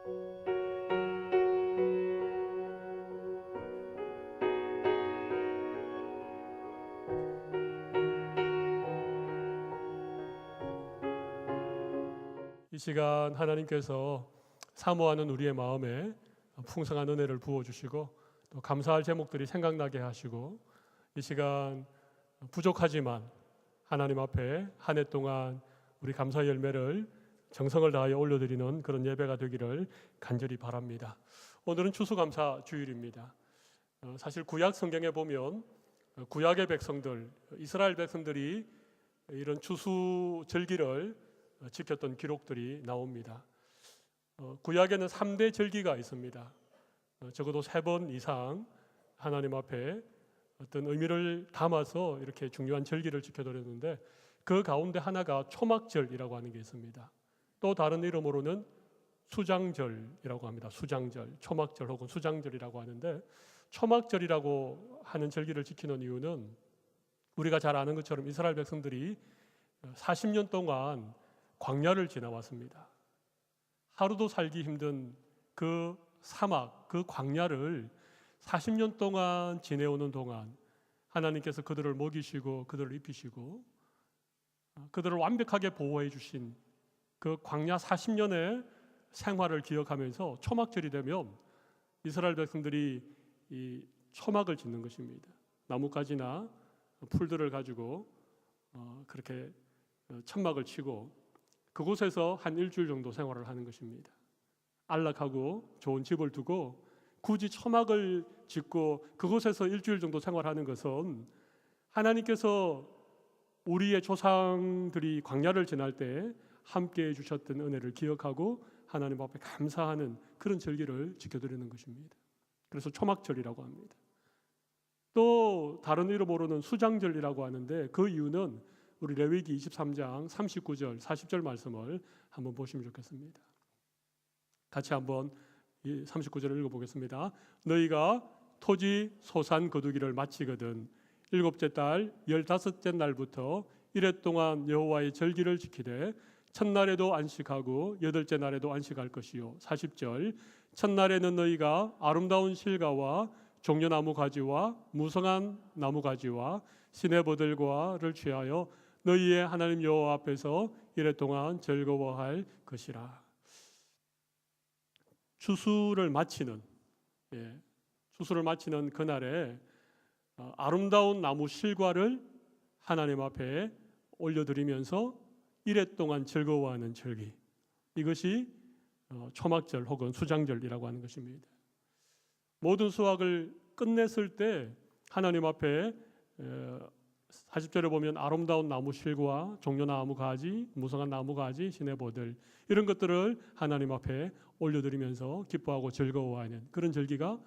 이 시간 하나님께서 사모하는 우리의 마음에 풍성한 은혜를 부어주시고 또 감사할 제목들이 생각나게 하시고 이 시간 부족하지만 하나님 앞에 한 해 동안 우리 감사의 열매를 정성을 다하여 올려드리는 그런 예배가 되기를 간절히 바랍니다. 오늘은 추수감사 주일입니다. 사실 구약 성경에 보면 구약의 백성들, 이스라엘 백성들이 이런 추수 절기를 지켰던 기록들이 나옵니다. 구약에는 3대 절기가 있습니다. 적어도 3번 이상 하나님 앞에 어떤 의미를 담아서 이렇게 중요한 절기를 지켜드렸는데 그 가운데 하나가 초막절이라고 하는 게 있습니다. 또 다른 이름으로는 수장절이라고 합니다. 수장절, 초막절 혹은 수장절이라고 하는데 초막절이라고 하는 절기를 지키는 이유는 우리가 잘 아는 것처럼 이스라엘 백성들이 40년 동안 광야를 지나왔습니다. 하루도 살기 힘든 그 사막, 그 광야를 40년 동안 지내오는 동안 하나님께서 그들을 먹이시고 그들을 입히시고 그들을 완벽하게 보호해 주신 그 광야 40년의 생활을 기억하면서 초막절이 되면 이스라엘 백성들이 이 초막을 짓는 것입니다. 나뭇가지나 풀들을 가지고 그렇게 천막을 치고 그곳에서 한 일주일 정도 생활을 하는 것입니다. 안락하고 좋은 집을 두고 굳이 초막을 짓고 그곳에서 일주일 정도 생활하는 것은 하나님께서 우리의 조상들이 광야를 지날 때 함께해 주셨던 은혜를 기억하고 하나님 앞에 감사하는 그런 절기를 지켜드리는 것입니다. 그래서 초막절이라고 합니다. 또 다른 이름으로는 수장절이라고 하는데 그 이유는 우리 레위기 23장 39절 40절 말씀을 한번 보시면 좋겠습니다. 같이 한번 39절을 읽어보겠습니다. 너희가 토지 소산 거두기를 마치거든 7째 달 15째 날부터 이래 동안 여호와의 절기를 지키되 첫날에도 안식하고 8째 날에도 안식할 것이요. 40절 첫날에는 너희가 아름다운 실과와 종려나무 가지와 무성한 나무 가지와 시내버들과를 취하여 너희의 하나님 여호와 앞에서 이래 동안 즐거워할 것이라. 추수를 마치는 그날에 아름다운 나무 실과를 하나님 앞에 올려드리면서 이래 동안 즐거워하는 절기, 이것이 초막절 혹은 수장절이라고 하는 것입니다. 모든 수확을 끝냈을 때 하나님 앞에 40절에 보면 아름다운 나무 실과 종려나무 가지, 무성한 나무 가지, 시내버들 이런 것들을 하나님 앞에 올려드리면서 기뻐하고 즐거워하는 그런 절기가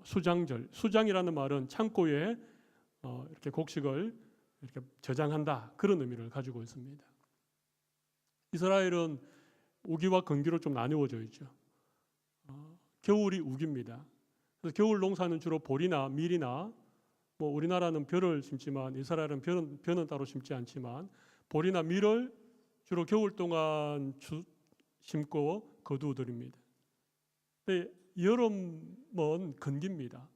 수장절. 수장이라는 말은 창고에 이렇게 곡식을 이렇게 저장한다 그런 의미를 가지고 있습니다. 이스라엘은 우기와 건기로 좀 나누어져 있죠. 겨울이 우기입니다. 그래서 겨울 농사는 주로 보리나 밀이나 우리나라는 벼를 심지만 이스라엘은 벼는 따로 심지 않지만 보리나 밀을 주로 겨울 동안 심고 거두어드립니다. 여름은 건기입니다.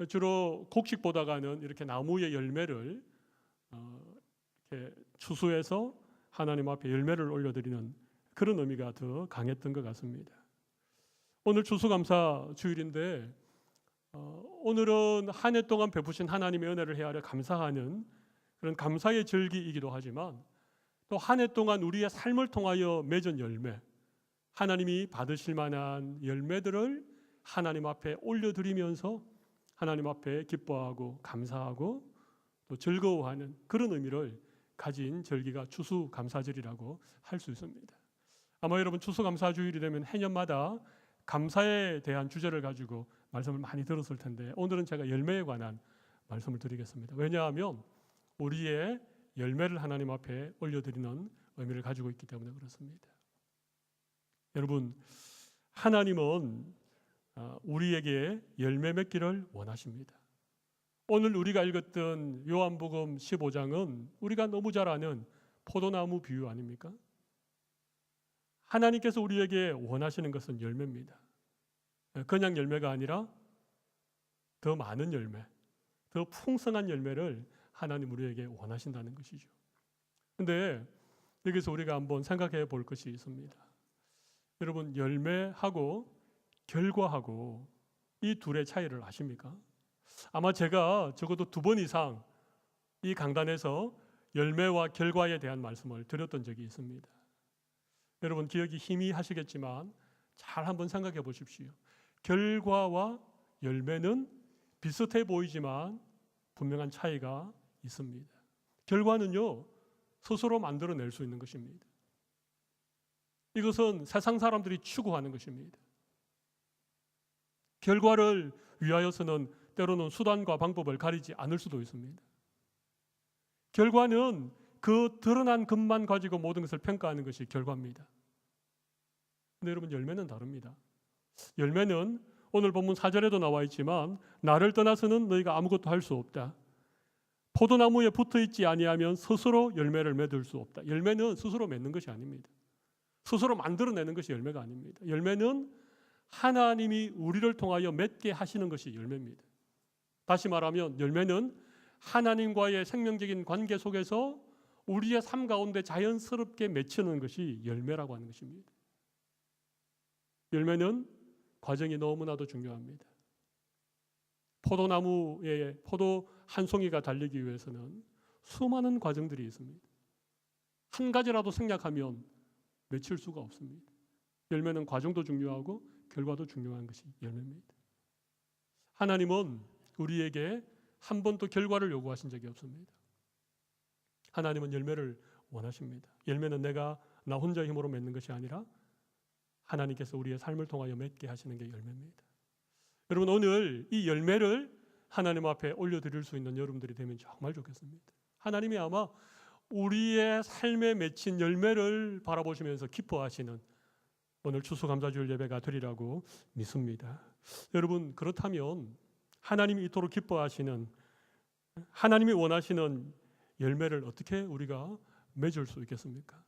주로 곡식보다가는 이렇게 나무의 열매를 이렇게 추수해서 하나님 앞에 열매를 올려드리는 그런 의미가 더 강했던 것 같습니다. 오늘 추수감사 주일인데 오늘은 한 해 동안 베푸신 하나님의 은혜를 헤아려 감사하는 그런 감사의 절기이기도 하지만 또 한 해 동안 우리의 삶을 통하여 맺은 열매, 하나님이 받으실 만한 열매들을 하나님 앞에 올려드리면서 하나님 앞에 기뻐하고 감사하고 또 즐거워하는 그런 의미를 가진 절기가 추수감사절이라고 할 수 있습니다. 아마 여러분 추수감사주일이 되면 해년마다 감사에 대한 주제를 가지고 말씀을 많이 들었을 텐데 오늘은 제가 열매에 관한 말씀을 드리겠습니다. 왜냐하면 우리의 열매를 하나님 앞에 올려드리는 의미를 가지고 있기 때문에 그렇습니다. 여러분, 하나님은 우리에게 열매 맺기를 원하십니다. 오늘 우리가 읽었던 요한복음 15장은 우리가 너무 잘 아는 포도나무 비유 아닙니까? 하나님께서 우리에게 원하시는 것은 열매입니다. 그냥 열매가 아니라 더 많은 열매, 더 풍성한 열매를 하나님 우리에게 원하신다는 것이죠. 그런데 여기서 우리가 한번 생각해 볼 것이 있습니다. 여러분, 열매하고 결과하고 이 둘의 차이를 아십니까? 아마 제가 적어도 2번 이상 이 강단에서 열매와 결과에 대한 말씀을 드렸던 적이 있습니다. 여러분 기억이 희미하시겠지만 잘 한번 생각해 보십시오. 결과와 열매는 비슷해 보이지만 분명한 차이가 있습니다. 결과는요, 스스로 만들어낼 수 있는 것입니다. 이것은 세상 사람들이 추구하는 것입니다. 결과를 위하여서는 때로는 수단과 방법을 가리지 않을 수도 있습니다. 결과는 그 드러난 것만 가지고 모든 것을 평가하는 것이 결과입니다. 근데 여러분, 열매는 다릅니다. 열매는 오늘 본문 4절에도 나와 있지만 나를 떠나서는 너희가 아무것도 할 수 없다. 포도나무에 붙어있지 아니하면 스스로 열매를 맺을 수 없다. 열매는 스스로 맺는 것이 아닙니다. 스스로 만들어내는 것이 열매가 아닙니다. 열매는 하나님이 우리를 통하여 맺게 하시는 것이 열매입니다. 다시 말하면 열매는 하나님과의 생명적인 관계 속에서 우리의 삶 가운데 자연스럽게 맺히는 것이 열매라고 하는 것입니다. 열매는 과정이 너무나도 중요합니다. 포도나무에 포도 한 송이가 달리기 위해서는 수많은 과정들이 있습니다. 한 가지라도 생략하면 맺힐 수가 없습니다. 열매는 과정도 중요하고 결과도 중요한 것이 열매입니다. 하나님은 우리에게 한 번도 결과를 요구하신 적이 없습니다. 하나님은 열매를 원하십니다. 열매는 내가 나 혼자의 힘으로 맺는 것이 아니라 하나님께서 우리의 삶을 통하여 맺게 하시는 게 열매입니다. 여러분, 오늘 이 열매를 하나님 앞에 올려드릴 수 있는 여러분들이 되면 정말 좋겠습니다. 하나님이 아마 우리의 삶에 맺힌 열매를 바라보시면서 기뻐하시는 오늘 추수감사주일 예배가 되리라고 믿습니다. 여러분, 그렇다면 하나님이 이토록 기뻐하시는, 하나님이 원하시는 열매를 어떻게 우리가 맺을 수 있겠습니까?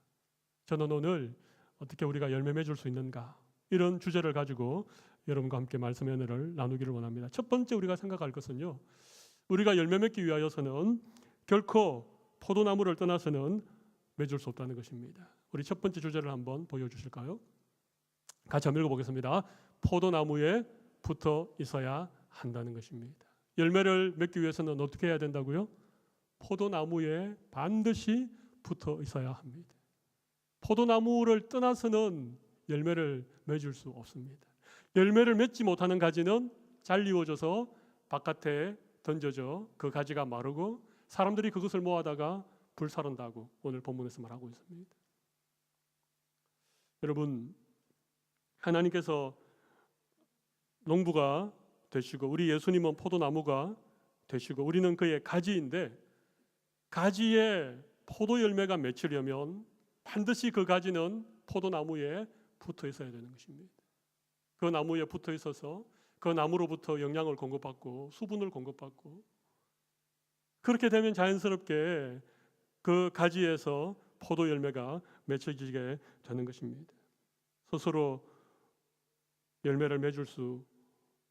저는 오늘 어떻게 우리가 열매 맺을 수 있는가, 이런 주제를 가지고 여러분과 함께 말씀의 은혜를 나누기를 원합니다. 첫 번째 우리가 생각할 것은요, 우리가 열매 맺기 위하여서는 결코 포도나무를 떠나서는 맺을 수 없다는 것입니다. 우리 첫 번째 주제를 한번 보여주실까요? 같이 한번 읽어보겠습니다. 포도나무에 붙어 있어야 한다는 것입니다. 열매를 맺기 위해서는 어떻게 해야 된다고요? 포도나무에 반드시 붙어 있어야 합니다. 포도나무를 떠나서는 열매를 맺을 수 없습니다. 열매를 맺지 못하는 가지는 잘리워져서 바깥에 던져져 그 가지가 마르고 사람들이 그것을 모아다가 불사른다고 오늘 본문에서 말하고 있습니다. 여러분, 하나님께서 농부가 되시고 우리 예수님은 포도나무가 되시고 우리는 그의 가지인데, 가지에 포도 열매가 맺히려면 반드시 그 가지는 포도나무에 붙어 있어야 되는 것입니다. 그 나무에 붙어 있어서 그 나무로부터 영양을 공급받고 수분을 공급받고, 그렇게 되면 자연스럽게 그 가지에서 포도 열매가 맺혀지게 되는 것입니다. 스스로 열매를 맺을 수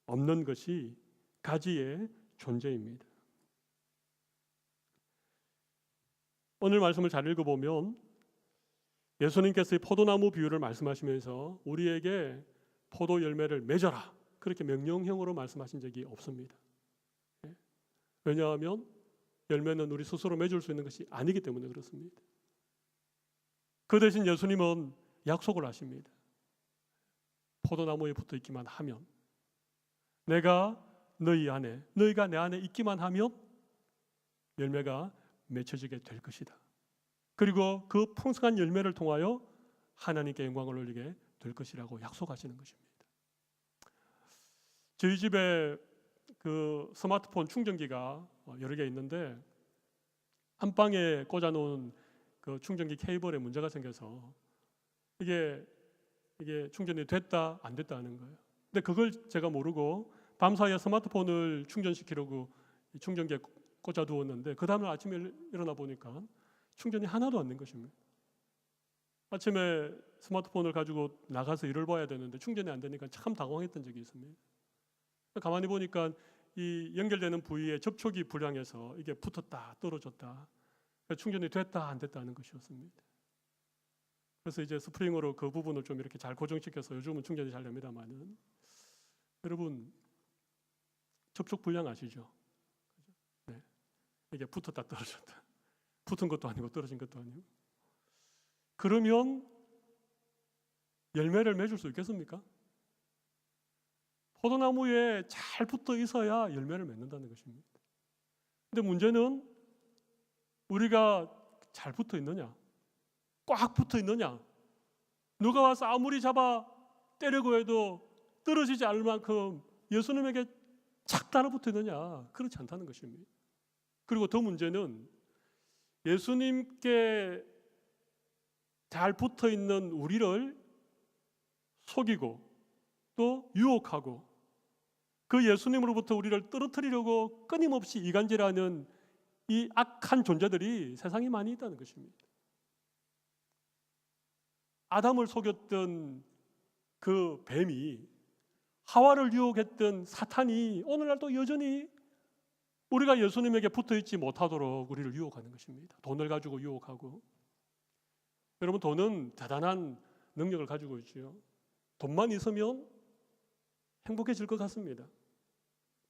없는 것이 가지의 존재입니다. 오늘 말씀을 잘 읽어보면 예수님께서 포도나무 비유를 말씀하시면서 우리에게 포도 열매를 맺어라, 그렇게 명령형으로 말씀하신 적이 없습니다. 왜냐하면 열매는 우리 스스로 맺을 수 있는 것이 아니기 때문에 그렇습니다. 그 대신 예수님은 약속을 하십니다. 포도나무에 붙어 있기만 하면, 내가 너희 안에, 너희가 내 안에 있기만 하면 열매가 맺혀지게 될 것이다. 그리고 그 풍성한 열매를 통하여 하나님께 영광을 올리게 될 것이라고 약속하시는 것입니다. 저희 집에 그 스마트폰 충전기가 여러 개 있는데 안방에 꽂아놓은 그 충전기 케이블에 문제가 생겨서 이게 충전이 됐다 안 됐다 하는 거예요. 근데 그걸 제가 모르고 밤사이에 스마트폰을 충전시키려고 충전기에 꽂아두었는데 그 다음날 아침에 일어나 보니까 충전이 하나도 안 된 것입니다. 아침에 스마트폰을 가지고 나가서 일을 봐야 되는데 충전이 안 되니까 참 당황했던 적이 있습니다. 가만히 보니까 이 연결되는 부위에 접촉이 불량해서 이게 붙었다 떨어졌다, 충전이 됐다 안 됐다 하는 것이었습니다. 그래서 이제 스프링으로 그 부분을 좀 이렇게 잘 고정시켜서 요즘은 충전이 잘 됩니다만은, 여러분 접촉 불량 아시죠? 네. 이게 붙었다 떨어졌다, 붙은 것도 아니고 떨어진 것도 아니고. 그러면 열매를 맺을 수 있겠습니까? 포도나무에 잘 붙어 있어야 열매를 맺는다는 것입니다. 근데 문제는 우리가 잘 붙어 있느냐, 꽉 붙어 있느냐, 누가 와서 아무리 잡아 때리고 해도 떨어지지 않을 만큼 예수님에게 착 달라붙어 있느냐, 그렇지 않다는 것입니다. 그리고 더 문제는 예수님께 잘 붙어 있는 우리를 속이고 또 유혹하고 그 예수님으로부터 우리를 떨어뜨리려고 끊임없이 이간질하는 이 악한 존재들이 세상에 많이 있다는 것입니다. 아담을 속였던 그 뱀이, 하와를 유혹했던 사탄이 오늘날도 여전히 우리가 예수님에게 붙어있지 못하도록 우리를 유혹하는 것입니다. 돈을 가지고 유혹하고. 여러분, 돈은 대단한 능력을 가지고 있죠. 돈만 있으면 행복해질 것 같습니다.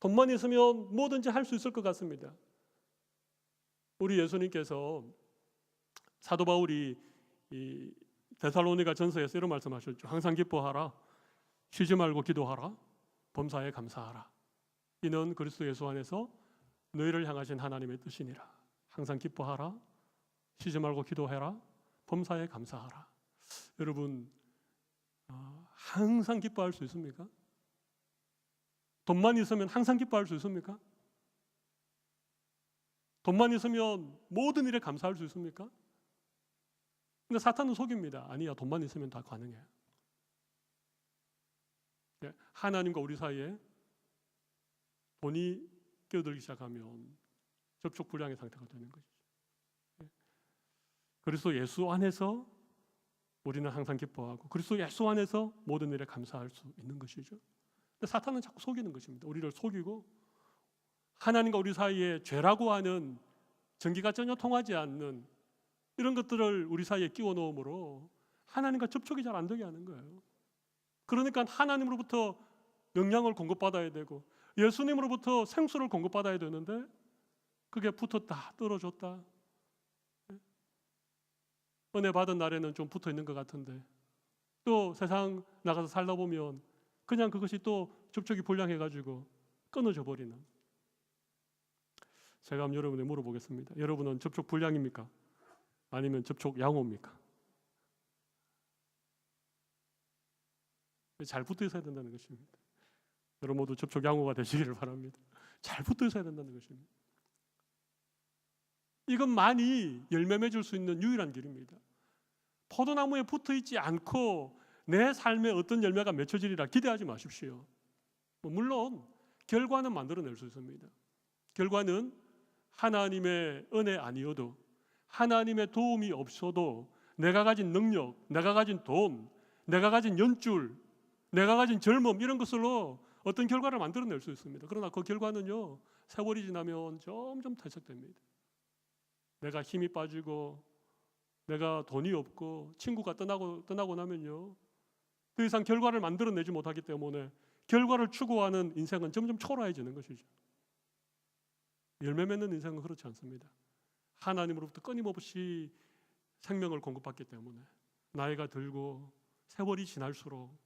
돈만 있으면 뭐든지 할 수 있을 것 같습니다. 우리 예수님께서, 사도 바울이 이 데살로니가 전서에서 이런 말씀하셨죠. 항상 기뻐하라, 쉬지 말고 기도하라, 범사에 감사하라. 이는 그리스도 예수 안에서 너희를 향하신 하나님의 뜻이니라. 항상 기뻐하라, 쉬지 말고 기도해라, 범사에 감사하라. 여러분, 항상 기뻐할 수 있습니까? 돈만 있으면 항상 기뻐할 수 있습니까? 돈만 있으면 모든 일에 감사할 수 있습니까? 근데 사탄은 속입니다. 아니야, 돈만 있으면 다 가능해. 하나님과 우리 사이에 돈이 끼어들기 시작하면 접촉 불량의 상태가 되는 것이죠. 그리스도 예수 안에서 우리는 항상 기뻐하고 그리스도 예수 안에서 모든 일에 감사할 수 있는 것이죠. 근데 사탄은 자꾸 속이는 것입니다. 우리를 속이고 하나님과 우리 사이에 죄라고 하는, 전기가 전혀 통하지 않는 이런 것들을 우리 사이에 끼워 넣음으로 하나님과 접촉이 잘 안 되게 하는 거예요. 그러니까 하나님으로부터 영향을 공급받아야 되고 예수님으로부터 생수를 공급받아야 되는데 그게 붙었다 떨어졌다, 은혜 받은 날에는 좀 붙어 있는 것 같은데 또 세상 나가서 살다 보면 그냥 그것이 또 접촉이 불량해가지고 끊어져 버리는. 제가 한번 여러분에 물어보겠습니다. 여러분은 접촉 불량입니까? 아니면 접촉 양호입니까? 잘 붙어 있어야 된다는 것입니다. 여러분 모두 접촉 양호가 되시기를 바랍니다. 잘 붙어 있어야 된다는 것입니다. 이건 많이 열매 맺을 수 있는 유일한 길입니다. 포도나무에 붙어 있지 않고 내 삶에 어떤 열매가 맺혀지리라 기대하지 마십시오. 물론 결과는 만들어낼 수 있습니다. 결과는 하나님의 은혜 아니어도, 하나님의 도움이 없어도 내가 가진 능력, 내가 가진 돈, 내가 가진 연줄, 내가 가진 젊음, 이런 것으로 어떤 결과를 만들어낼 수 있습니다. 그러나 그 결과는요, 세월이 지나면 점점 퇴색됩니다. 내가 힘이 빠지고 내가 돈이 없고 친구가 떠나고 나면요, 더 이상 결과를 만들어내지 못하기 때문에 결과를 추구하는 인생은 점점 초라해지는 것이죠. 열매 맺는 인생은 그렇지 않습니다. 하나님으로부터 끊임없이 생명을 공급받기 때문에 나이가 들고 세월이 지날수록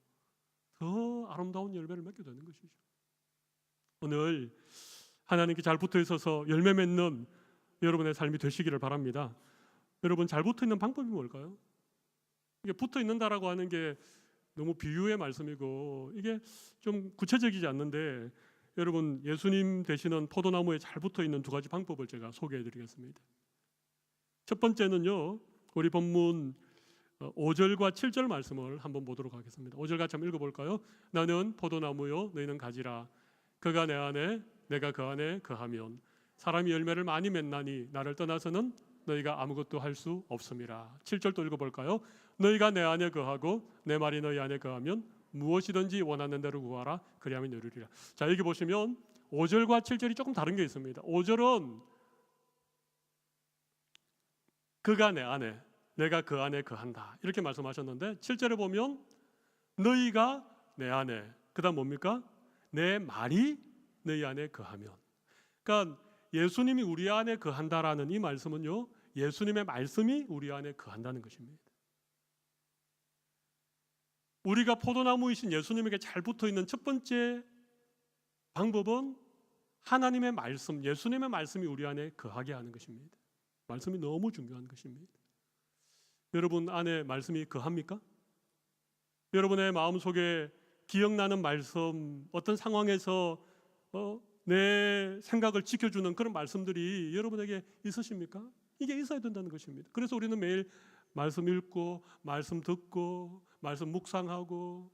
더 아름다운 열매를 맺게 되는 것이죠. 오늘 하나님께 잘 붙어 있어서 열매 맺는 여러분의 삶이 되시기를 바랍니다. 여러분, 잘 붙어 있는 방법이 뭘까요? 이게 붙어 있는다라고 하는 게 너무 비유의 말씀이고 이게 좀 구체적이지 않는데, 여러분 예수님 되시는 포도나무에 잘 붙어 있는 두 가지 방법을 제가 소개해 드리겠습니다. 첫 번째는요, 우리 본문 5절과 7절 말씀을 한번 보도록 하겠습니다. 5절 같이 한번 읽어볼까요? 나는 포도나무요 너희는 가지라. 그가 내 안에 내가 그 안에 거하면 사람이 열매를 많이 맺나니 나를 떠나서는 너희가 아무것도 할 수 없음이라. 7절도 읽어볼까요? 너희가 내 안에 거하고 내 말이 너희 안에 거하면 무엇이든지 원하는 대로 구하라 그리하면 이루리라. 자, 여기 보시면 5절과 7절이 조금 다른 게 있습니다. 5절은 그가 내 안에 내가 그 안에 거한다 이렇게 말씀하셨는데 7절에 보면 너희가 내 안에 그다음 뭡니까? 내 말이 너희 안에 거하면. 그러니까 예수님이 우리 안에 거한다라는 이 말씀은요, 예수님의 말씀이 우리 안에 거한다는 것입니다. 우리가 포도나무이신 예수님에게 잘 붙어있는 첫 번째 방법은 하나님의 말씀, 예수님의 말씀이 우리 안에 거하게 하는 것입니다. 말씀이 너무 중요한 것입니다. 여러분 안에 말씀이 거합니까? 여러분의 마음속에 기억나는 말씀, 어떤 상황에서 내 생각을 지켜주는 그런 말씀들이 여러분에게 있으십니까? 이게 있어야 된다는 것입니다. 그래서 우리는 매일 말씀 읽고 말씀 듣고 말씀 묵상하고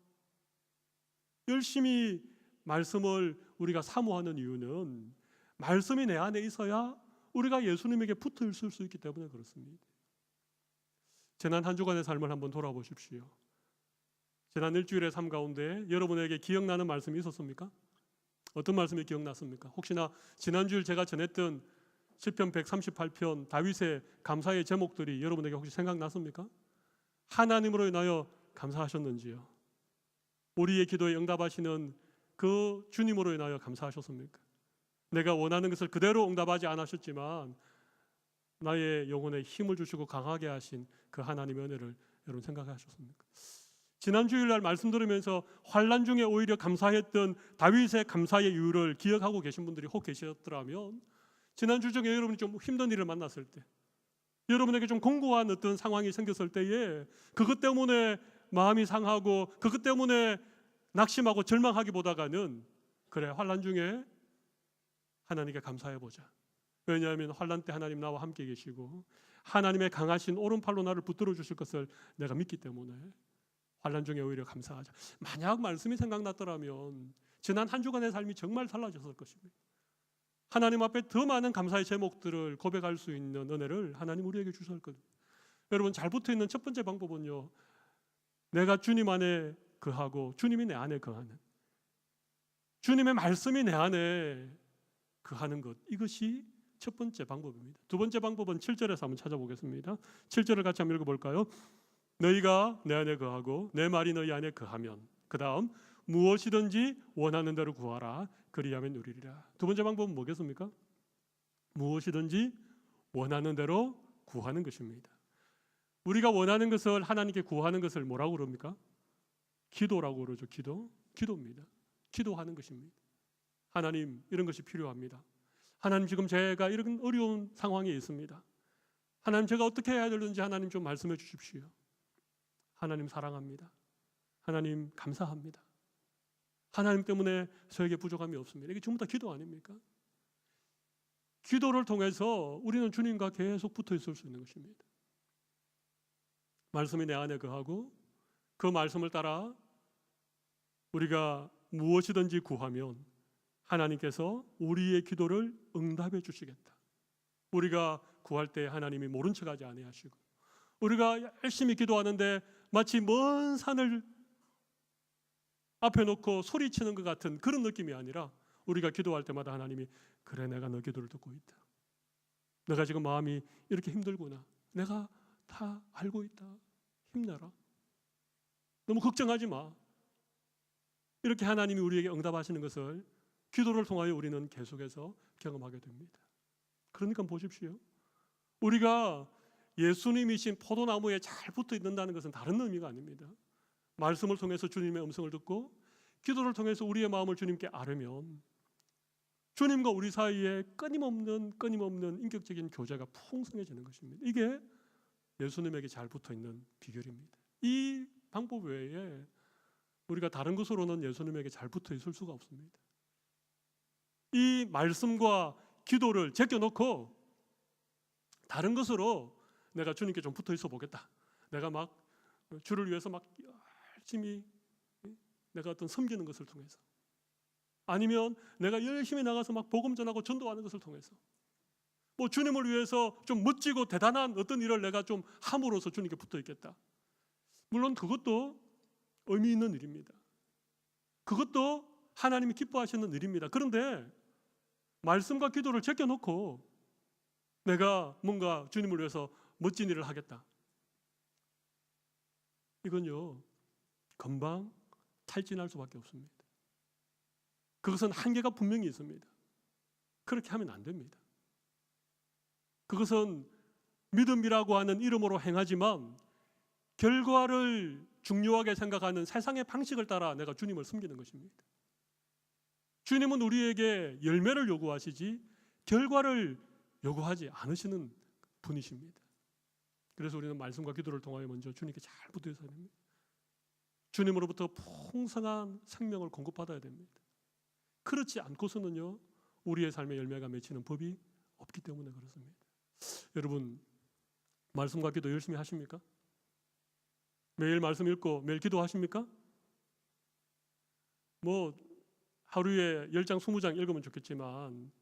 열심히 말씀을 우리가 사모하는 이유는 말씀이 내 안에 있어야 우리가 예수님에게 붙어 있을 수 있기 때문에 그렇습니다. 지난 한 주간의 삶을 한번 돌아보십시오. 지난 일주일의 삶 가운데 여러분에게 기억나는 말씀이 있었습니까? 어떤 말씀이 기억났습니까? 혹시나 지난주일 제가 전했던 시편 138편 다윗의 감사의 제목들이 여러분에게 혹시 생각났습니까? 하나님으로 인하여 감사하셨는지요? 우리의 기도에 응답하시는 그 주님으로 인하여 감사하셨습니까? 내가 원하는 것을 그대로 응답하지 않으셨지만 나의 영혼에 힘을 주시고 강하게 하신 그 하나님의 은혜를 여러분 생각하셨습니까? 지난 주일날 말씀 들으면서 환난 중에 오히려 감사했던 다윗의 감사의 이유를 기억하고 계신 분들이 혹 계셨더라면 지난 주 중에 여러분이 좀 힘든 일을 만났을 때, 여러분에게 좀 공고한 어떤 상황이 생겼을 때에 그것 때문에 마음이 상하고 그것 때문에 낙심하고 절망하기보다는 그래, 환난 중에 하나님께 감사해보자. 왜냐하면 환난 때 하나님 나와 함께 계시고 하나님의 강하신 오른팔로 나를 붙들어 주실 것을 내가 믿기 때문에 환난 중에 오히려 감사하자. 만약 말씀이 생각났더라면 지난 한 주간의 삶이 정말 달라졌을 것입니다. 하나님 앞에 더 많은 감사의 제목들을 고백할 수 있는 은혜를 하나님 우리에게 주실 거예요. 여러분 잘 붙어있는 첫 번째 방법은요, 내가 주님 안에 거하고 주님이 내 안에 거하는, 주님의 말씀이 내 안에 거하는 것, 이것이 첫 번째 방법입니다. 두 번째 방법은 7절에서 한번 찾아보겠습니다. 7절을 같이 한번 읽어볼까요? 너희가 내 안에 거하고 내 말이 너희 안에 거하면, 그 다음 무엇이든지 원하는 대로 구하라 그리하면 누리리라. 두 번째 방법은 뭐겠습니까? 무엇이든지 원하는 대로 구하는 것입니다. 우리가 원하는 것을 하나님께 구하는 것을 뭐라고 그럽니까? 기도라고 그러죠. 기도입니다. 기도하는 것입니다. 하나님, 이런 것이 필요합니다. 하나님, 지금 제가 이런 어려운 상황에 있습니다. 하나님, 제가 어떻게 해야 되는지 하나님 좀 말씀해 주십시오. 하나님 사랑합니다. 하나님 감사합니다. 하나님 때문에 저에게 부족함이 없습니다. 이게 전부 다 기도 아닙니까? 기도를 통해서 우리는 주님과 계속 붙어 있을 수 있는 것입니다. 말씀이 내 안에 거하고 그 말씀을 따라 우리가 무엇이든지 구하면 하나님께서 우리의 기도를 응답해 주시겠다. 우리가 구할 때 하나님이 모른 척하지 아니하시고, 우리가 열심히 기도하는데 마치 먼 산을 앞에 놓고 소리치는 것 같은 그런 느낌이 아니라, 우리가 기도할 때마다 하나님이 그래, 내가 너 기도를 듣고 있다. 내가 지금 마음이 이렇게 힘들구나. 내가 다 알고 있다. 힘내라. 너무 걱정하지 마. 이렇게 하나님이 우리에게 응답하시는 것을 기도를 통하여 우리는 계속해서 경험하게 됩니다. 그러니까 보십시오. 우리가 예수님이신 포도나무에 잘 붙어 있는다는 것은 다른 의미가 아닙니다. 말씀을 통해서 주님의 음성을 듣고 기도를 통해서 우리의 마음을 주님께 아뢰면 주님과 우리 사이에 끊임없는 인격적인 교제가 풍성해지는 것입니다. 이게 예수님에게 잘 붙어 있는 비결입니다. 이 방법 외에 우리가 다른 것으로는 예수님에게 잘 붙어 있을 수가 없습니다. 이 말씀과 기도를 제껴놓고 다른 것으로 내가 주님께 좀 붙어 있어 보겠다. 내가 막 주를 위해서 막 열심히 내가 어떤 섬기는 것을 통해서, 아니면 내가 열심히 나가서 막 복음 전하고 전도하는 것을 통해서, 뭐 주님을 위해서 좀 멋지고 대단한 어떤 일을 내가 좀 함으로써 주님께 붙어 있겠다. 물론 그것도 의미 있는 일입니다. 그것도 하나님이 기뻐하시는 일입니다. 그런데 말씀과 기도를 제껴놓고 내가 뭔가 주님을 위해서 멋진 일을 하겠다. 이건요, 금방 탈진할 수밖에 없습니다. 그것은 한계가 분명히 있습니다. 그렇게 하면 안 됩니다. 그것은 믿음이라고 하는 이름으로 행하지만 결과를 중요하게 생각하는 세상의 방식을 따라 내가 주님을 섬기는 것입니다. 주님은 우리에게 열매를 요구하시지 결과를 요구하지 않으시는 분이십니다. 그래서 우리는 말씀과 기도를 통하여 먼저 주님께 잘 붙어 있어야 됩니다. 주님으로부터 풍성한 생명을 공급받아야 됩니다. 그렇지 않고서는요, 우리의 삶의 열매가 맺히는 법이 없기 때문에 그렇습니다. 여러분, 말씀과 기도 열심히 하십니까? 매일 말씀 읽고 매일 기도하십니까? 뭐 하루에 10장, 20장 읽으면 좋겠지만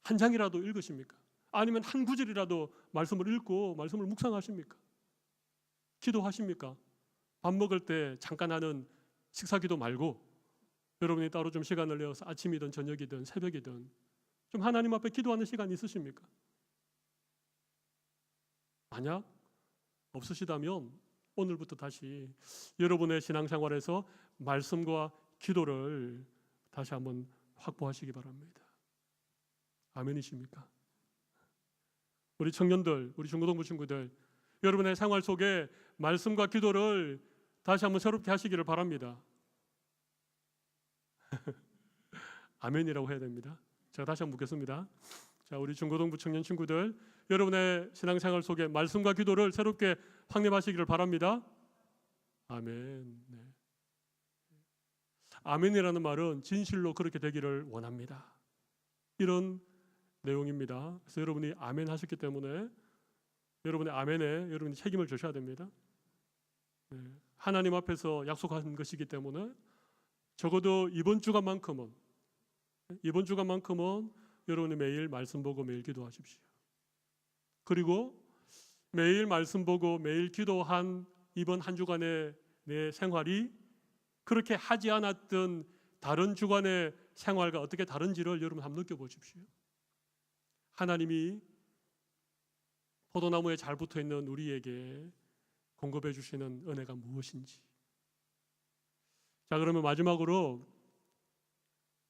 한 장이라도 읽으십니까? 아니면 한 구절이라도 말씀을 읽고 말씀을 묵상하십니까? 기도하십니까? 밥 먹을 때 잠깐 하는 식사 기도 말고 여러분이 따로 좀 시간을 내어서 아침이든 저녁이든 새벽이든 좀 하나님 앞에 기도하는 시간 있으십니까? 만약 없으시다면 오늘부터 다시 여러분의 신앙생활에서 말씀과 기도를 다시 한번 확보하시기 바랍니다. 아멘이십니까? 우리 청년들, 우리 중고등부 친구들, 여러분의 생활 속에 말씀과 기도를 다시 한번 새롭게 하시기를 바랍니다. 아멘이라고 해야 됩니다. 제가 다시 한번 묻겠습니다. 자, 우리 중고등부 청년 친구들, 여러분의 신앙생활 속에 말씀과 기도를 새롭게 확립하시기를 바랍니다. 아멘. 네. 아멘이라는 말은 진실로 그렇게 되기를 원합니다. 이런 내용입니다. 그래서 여러분이 아멘 하셨기 때문에 여러분의 아멘에 여러분이 책임을 져셔야 됩니다. 네. 하나님 앞에서 약속한 것이기 때문에 적어도 이번 주간만큼은 여러분이 매일 말씀 보고 매일 기도하십시오. 그리고 매일 말씀 보고 매일 기도한 이번 한 주간의 내 생활이 그렇게 하지 않았던 다른 주간의 생활과 어떻게 다른지를 여러분 한번 느껴보십시오. 하나님이 포도나무에 잘 붙어있는 우리에게 공급해 주시는 은혜가 무엇인지. 자, 그러면 마지막으로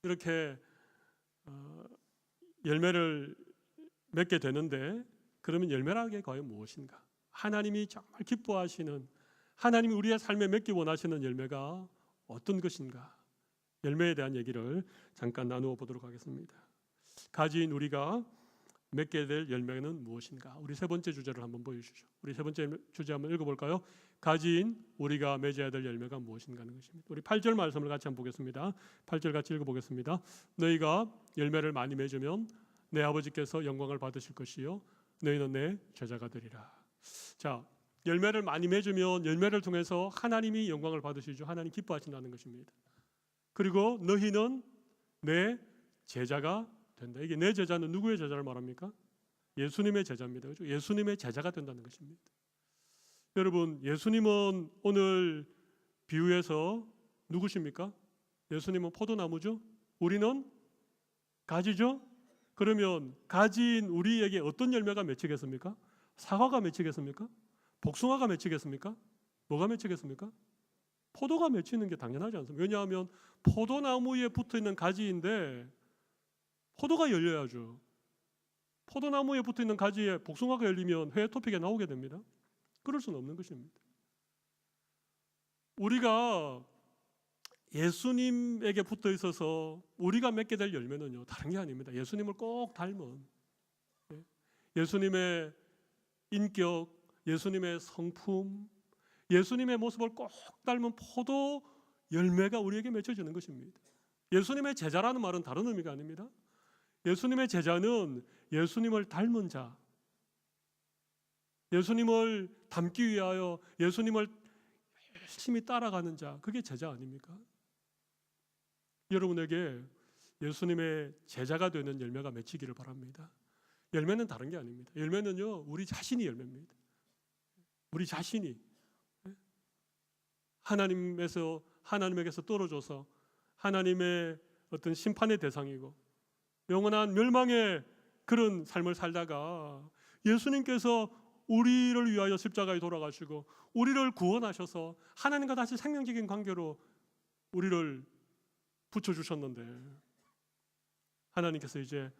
이렇게 열매를 맺게 되는데 그러면 열매라는 게 과연 무엇인가? 하나님이 정말 기뻐하시는, 하나님이 우리의 삶에 맺기 원하시는 열매가 어떤 것인가? 열매에 대한 얘기를 잠깐 나누어 보도록 하겠습니다. 가지인 우리가 맺게 될 열매는 무엇인가? 우리 세 번째 주제를 한번 보여주시죠. 우리 세 번째 주제 한번 읽어볼까요? 가지인 우리가 맺어야 될 열매가 무엇인가 하는 것입니다. 우리 8절 말씀을 같이 한번 보겠습니다. 8절 같이 읽어보겠습니다. 너희가 열매를 많이 맺으면 내 아버지께서 영광을 받으실 것이요 너희는 내 제자가 되리라. 자, 열매를 많이 맺으면 열매를 통해서 하나님이 영광을 받으시죠. 하나님 기뻐하신다는 것입니다. 그리고 너희는 내 제자가 된다. 이게 내 제자는 누구의 제자를 말합니까? 예수님의 제자입니다. 그렇죠? 예수님의 제자가 된다는 것입니다. 여러분, 예수님은 오늘 비유에서 누구십니까? 예수님은 포도나무죠. 우리는 가지죠. 그러면 가지인 우리에게 어떤 열매가 맺히겠습니까? 사과가 맺히겠습니까? 복숭아가 맺히겠습니까? 뭐가 맺히겠습니까? 포도가 맺히는 게 당연하지 않습니까? 왜냐하면 포도나무에 붙어있는 가지인데 포도가 열려야죠. 포도나무에 붙어있는 가지에 복숭아가 열리면 회 토픽에 나오게 됩니다. 그럴 수는 없는 것입니다. 우리가 예수님에게 붙어 있어서 우리가 맺게 될 열매는요, 다른 게 아닙니다. 예수님을 꼭 닮은, 예수님의 인격, 예수님의 성품, 예수님의 모습을 꼭 닮은 포도 열매가 우리에게 맺혀지는 것입니다. 예수님의 제자라는 말은 다른 의미가 아닙니다. 예수님의 제자는 예수님을 닮은 자, 예수님을 닮기 위하여 예수님을 열심히 따라가는 자, 그게 제자 아닙니까? 여러분에게 예수님의 제자가 되는 열매가 맺히기를 바랍니다. 열매는 다른 게 아닙니다. 열매는요, 우리 자신이 열매입니다. 우리 자신이. 하나님에게서 떨어져서 하나님의 어떤 심판의 대상이고 영원한 멸망의 그런 삶을 살다가 예수님께서 우리를 위하여 십자가에 돌아가시고 우리를 구원하셔서 하나님과 다시 생명적인 관계로 우리를 붙여주셨는데, 하나님께서 이제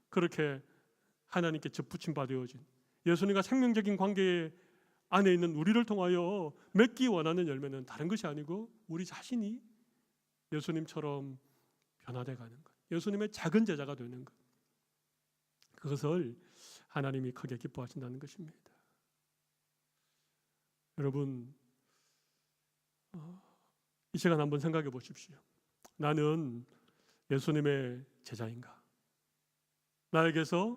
그렇게 하나님께 접붙임 받으어진 예수님과 생명적인 관계 안에 있는 우리를 통하여 맺기 원하는 열매는 다른 것이 아니고 우리 자신이 예수님처럼 변화되어 가는 것, 예수님의 작은 제자가 되는 것, 그것을 하나님이 크게 기뻐하신다는 것입니다. 여러분, 이 시간 한번 생각해 보십시오. 나는 예수님의 제자인가? 나에게서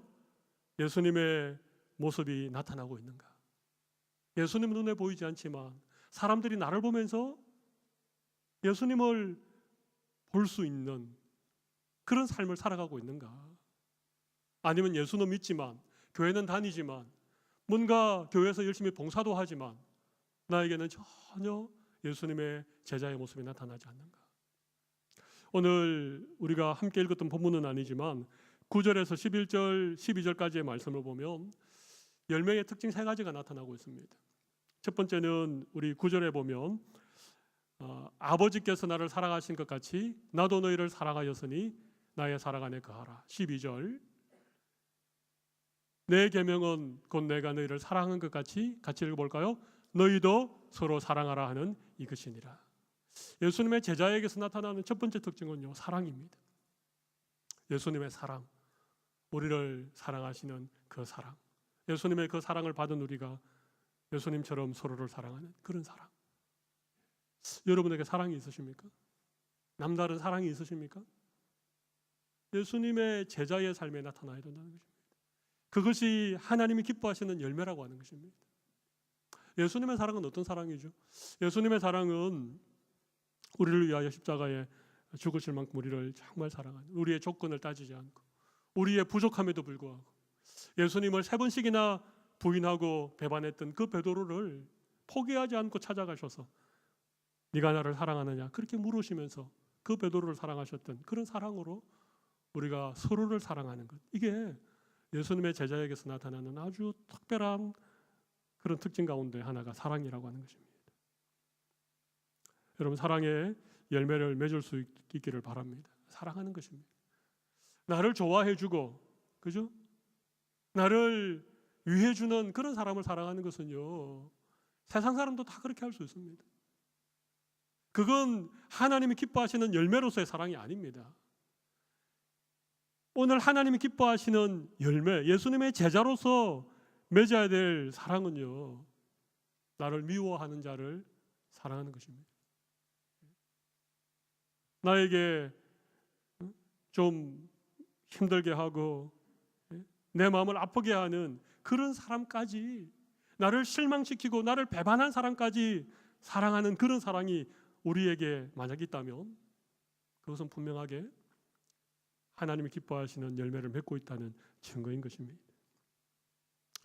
예수님의 모습이 나타나고 있는가? 예수님 눈에 보이지 않지만 사람들이 나를 보면서 예수님을 볼 수 있는 그런 삶을 살아가고 있는가? 아니면 예수는 믿지만, 교회는 다니지만, 뭔가 교회에서 열심히 봉사도 하지만 나에게는 전혀 예수님의 제자의 모습이 나타나지 않는가? 오늘 우리가 함께 읽었던 본문은 아니지만 9절에서 11절, 12절까지의 말씀을 보면 열매의 특징 3가지가 나타나고 있습니다. 첫 번째는 우리 9절에 보면 아버지께서 나를 사랑하신 것 같이 나도 너희를 사랑하였으니 나의 사랑 안에 거하라. 12절, 내 계명은 곧 내가 너희를 사랑한 것 같이 읽어볼까요? 너희도 서로 사랑하라 하는 이것이니라. 예수님의 제자에게서 나타나는 첫 번째 특징은요, 사랑입니다. 예수님의 사랑, 우리를 사랑하시는 그 사랑, 예수님의 그 사랑을 받은 우리가 예수님처럼 서로를 사랑하는 그런 사랑. 여러분에게 사랑이 있으십니까? 남다른 사랑이 있으십니까? 예수님의 제자의 삶에 나타나야 된다는 것입니다. 그것이 하나님이 기뻐하시는 열매라고 하는 것입니다. 예수님의 사랑은 어떤 사랑이죠? 예수님의 사랑은 우리를 위하여 십자가에 죽으실 만큼 우리를 정말 사랑하는, 우리의 조건을 따지지 않고 우리의 부족함에도 불구하고 예수님을 3번씩이나 부인하고 배반했던 그 베드로를 포기하지 않고 찾아가셔서 네가 나를 사랑하느냐 그렇게 물으시면서 그 베드로를 사랑하셨던 그런 사랑으로 우리가 서로를 사랑하는 것, 이게 예수님의 제자에게서 나타나는 아주 특별한 그런 특징 가운데 하나가 사랑이라고 하는 것입니다. 여러분, 사랑의 열매를 맺을 수 있기를 바랍니다. 사랑하는 것입니다. 나를 좋아해주고, 그죠? 나를 위해주는 그런 사람을 사랑하는 것은요, 세상 사람도 다 그렇게 할 수 있습니다. 그건 하나님이 기뻐하시는 열매로서의 사랑이 아닙니다. 오늘 하나님이 기뻐하시는 열매, 예수님의 제자로서 맺어야 될 사랑은요, 나를 미워하는 자를 사랑하는 것입니다. 나에게 좀 힘들게 하고 내 마음을 아프게 하는 그런 사람까지, 나를 실망시키고 나를 배반한 사람까지 사랑하는 그런 사랑이 우리에게 만약 있다면 그것은 분명하게 하나님이 기뻐하시는 열매를 맺고 있다는 증거인 것입니다.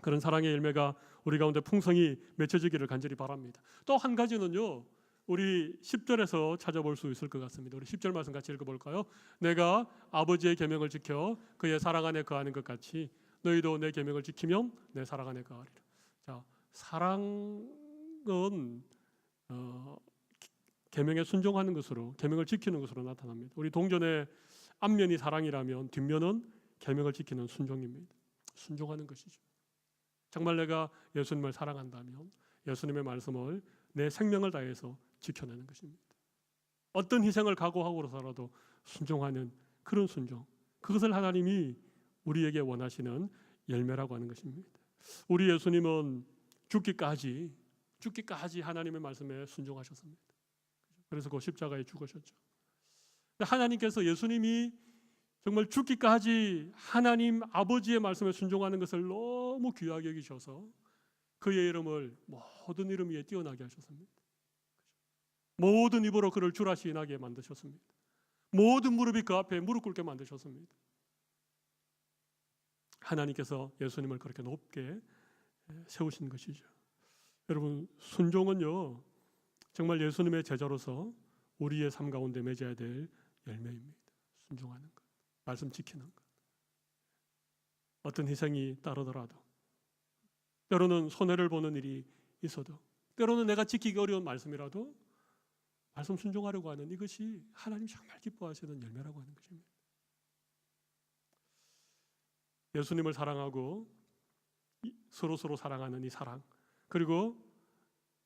그런 사랑의 열매가 우리 가운데 풍성히 맺혀지기를 간절히 바랍니다. 또 한 가지는요, 우리 10절에서 찾아볼 수 있을 것 같습니다. 우리 10절 말씀 같이 읽어볼까요? 내가 아버지의 계명을 지켜 그의 사랑 안에 거하는 것 같이 너희도 내 계명을 지키면 내 사랑 안에 거하리라. 자, 사랑은 계명에 순종하는 것으로, 계명을 지키는 것으로 나타납니다. 우리 동전의 앞면이 사랑이라면 뒷면은 계명을 지키는 순종입니다. 순종하는 것이죠. 정말 내가 예수님을 사랑한다면 예수님의 말씀을 내 생명을 다해서 지켜내는 것입니다. 어떤 희생을 각오하고서라도 순종하는 그런 순종, 그것을 하나님이 우리에게 원하시는 열매라고 하는 것입니다. 우리 예수님은 죽기까지 하나님의 말씀에 순종하셨습니다. 그래서 그 십자가에 죽으셨죠. 하나님께서 예수님이 정말 죽기까지 하나님 아버지의 말씀에 순종하는 것을 너무 귀하게 여기셔서 그의 이름을 모든 이름 위에 뛰어나게 하셨습니다. 모든 입으로 그를 주라 시인하게 만드셨습니다. 모든 무릎이 그 앞에 무릎 꿇게 만드셨습니다. 하나님께서 예수님을 그렇게 높게 세우신 것이죠. 여러분, 순종은요, 정말 예수님의 제자로서 우리의 삶 가운데 맺어야 될 열매입니다. 순종하는 것, 말씀 지키는 것. 어떤 희생이 따르더라도, 때로는 손해를 보는 일이 있어도, 때로는 내가 지키기 어려운 말씀이라도 말씀 순종하려고 하는 이것이 하나님 정말 기뻐하시는 열매라고 하는 것입니다. 예수님을 사랑하고 서로 사랑하는 이 사랑, 그리고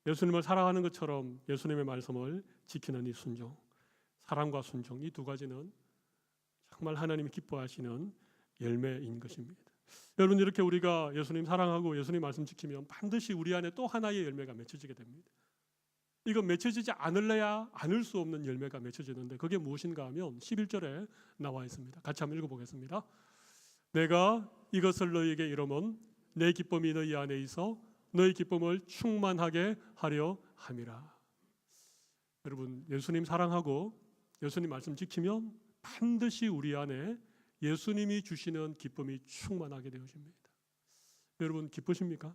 예수님을 사랑하는 것처럼 예수님의 말씀을 지키는 이 순종, 사랑과 순종, 이 두 가지는 정말 하나님이 기뻐하시는 열매인 것입니다. 여러분, 이렇게 우리가 예수님 사랑하고 예수님 말씀 지키면 반드시 우리 안에 또 하나의 열매가 맺혀지게 됩니다. 이건 맺혀지지 않을래야 않을 수 없는 열매가 맺혀지는데 그게 무엇인가 하면 11절에 나와 있습니다. 같이 한번 읽어보겠습니다. 내가 이것을 너희에게 이르면 내 기쁨이 너희 안에 있어 너희 기쁨을 충만하게 하려 함이라. 여러분, 예수님 사랑하고 예수님 말씀 지키면 반드시 우리 안에 예수님이 주시는 기쁨이 충만하게 되어집니다. 여러분, 기쁘십니까?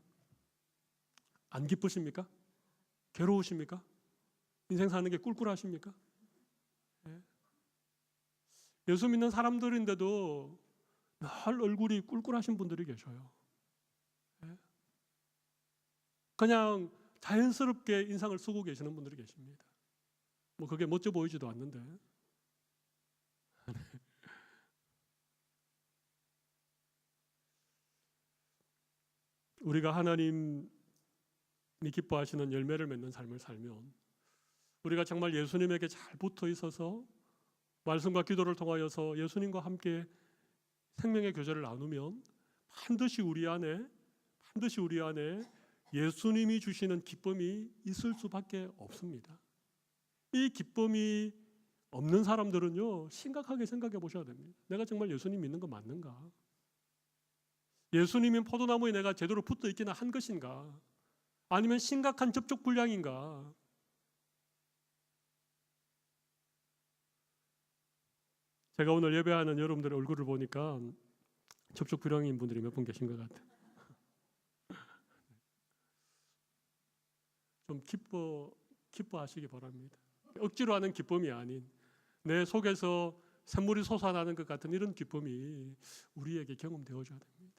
안 기쁘십니까? 괴로우십니까? 인생 사는 게 꿀꿀하십니까? 예수 믿는 사람들인데도 늘 얼굴이 꿀꿀하신 분들이 계셔요. 그냥 자연스럽게 인상을 쓰고 계시는 분들이 계십니다. 뭐 그게 멋져 보이지도 않는데. 우리가 하나님이 기뻐하시는 열매를 맺는 삶을 살면 우리가 정말 예수님에게 잘 붙어 있어서 말씀과 기도를 통하여서 예수님과 함께 생명의 교제를 나누면 반드시 우리 안에 예수님이 주시는 기쁨이 있을 수밖에 없습니다. 이 기쁨이 없는 사람들은요, 심각하게 생각해 보셔야 됩니다. 내가 정말 예수님 믿는 거 맞는가? 예수님인 포도나무에 내가 제대로 붙어 있기나 한 것인가? 아니면 심각한 접촉 불량인가? 제가 오늘 예배하는 여러분들의 얼굴을 보니까 접촉 불량인 분들이 몇 분 계신 것 같아요. 좀 기뻐하시기 바랍니다. 억지로 하는 기쁨이 아닌 내 속에서 샘물이 솟아나는 것 같은 이런 기쁨이 우리에게 경험되어져야 됩니다.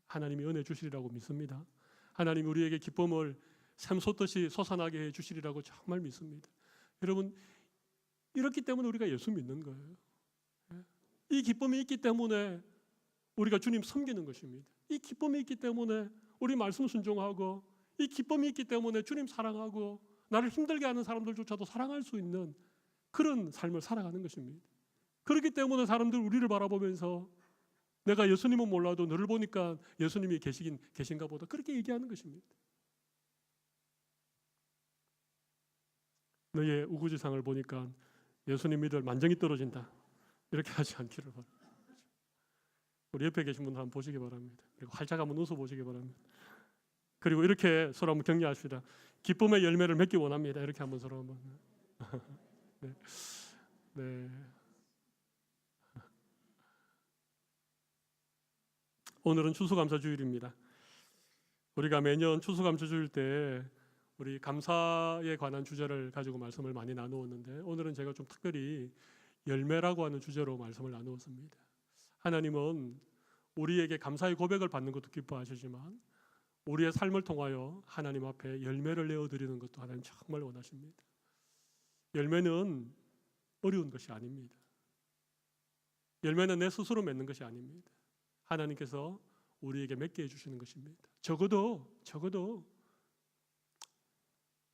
하나님이 은혜 주시리라고 믿습니다. 하나님이 우리에게 기쁨을 샘솟듯이 솟아나게 해 주시리라고 정말 믿습니다. 여러분, 이렇기 때문에 우리가 예수 믿는 거예요. 이 기쁨이 있기 때문에 우리가 주님 섬기는 것입니다. 이 기쁨이 있기 때문에 우리 말씀 순종하고, 이 기쁨이 있기 때문에 주님 사랑하고 나를 힘들게 하는 사람들조차도 사랑할 수 있는 그런 삶을 살아가는 것입니다. 그렇기 때문에 사람들 우리를 바라보면서 내가 예수님은 몰라도 너를 보니까 예수님이 계신가 보다 그렇게 얘기하는 것입니다. 너의 우구지상을 보니까 예수님 믿을 만정이 떨어진다, 이렇게 하지 않기를 바랍니다. 우리 옆에 계신 분들 한번 보시기 바랍니다. 그리고 활짝 한번 웃어보시기 바랍니다. 그리고 이렇게 서로 한번 격려합시다. 기쁨의 열매를 맺기 원합니다. 이렇게 한번 서로 한번. 네. 네. 오늘은 추수감사주일입니다. 우리가 매년 추수감사주일 때 우리 감사에 관한 주제를 가지고 말씀을 많이 나누었는데 오늘은 제가 좀 특별히 열매라고 하는 주제로 말씀을 나누었습니다. 하나님은 우리에게 감사의 고백을 받는 것도 기뻐하시지만 우리의 삶을 통하여 하나님 앞에 열매를 내어드리는 것도 하나님 정말 원하십니다. 열매는 어려운 것이 아닙니다. 열매는 내 스스로 맺는 것이 아닙니다. 하나님께서 우리에게 맺게 해주시는 것입니다. 적어도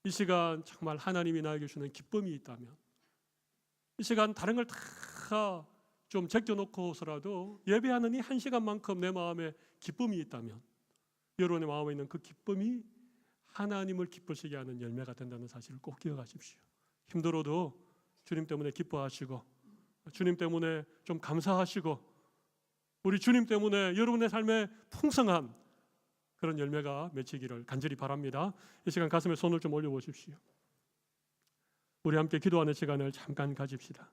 이 시간 정말 하나님이 나에게 주는 기쁨이 있다면, 이 시간 다른 걸 다 좀 제껴놓고서라도 예배하는 이 한 시간만큼 내 마음에 기쁨이 있다면 여러분의 마음에 있는 그 기쁨이 하나님을 기쁘시게 하는 열매가 된다는 사실을 꼭 기억하십시오. 힘들어도 주님 때문에 기뻐하시고 주님 때문에 좀 감사하시고 우리 주님 때문에 여러분의 삶에 풍성한 그런 열매가 맺히기를 간절히 바랍니다. 이 시간 가슴에 손을 좀 올려보십시오. 우리 함께 기도하는 시간을 잠깐 가집시다.